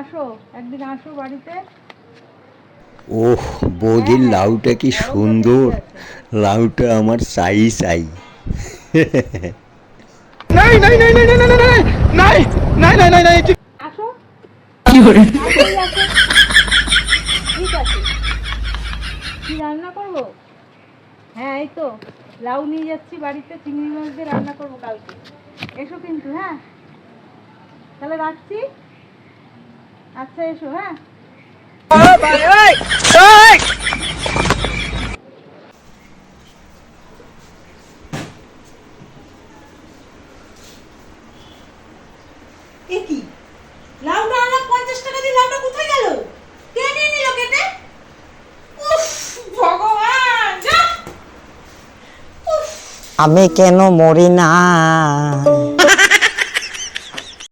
আসো, একদিন আসো বাড়িতে। ওহ, বৌদির লাউটা কি সুন্দর, লাউটা আমার চাই চাই। নাই নাই নাই নাই নাই নাই নাই নাই নাই নাই নাই নাই আসো, আসোই আসো। ঠিক আছে, কি রান্না করবো? হ্যাঁ এই তো লাউ নিয়ে যাচ্ছি বাড়িতে, চিংড়ি মাছ দিয়ে রান্না করবো কালকে। এসো কিন্তু, হ্যাঁ তাহলে রাখছি। আচ্ছা এসো, হ্যাঁ। কি লাউটা আনা 50 টাকা দিয়ে লাউটা কোথায় গেল? কে নিয়ে নিল কেটে? উফ ভগবান, যা। আমি কেন মরি না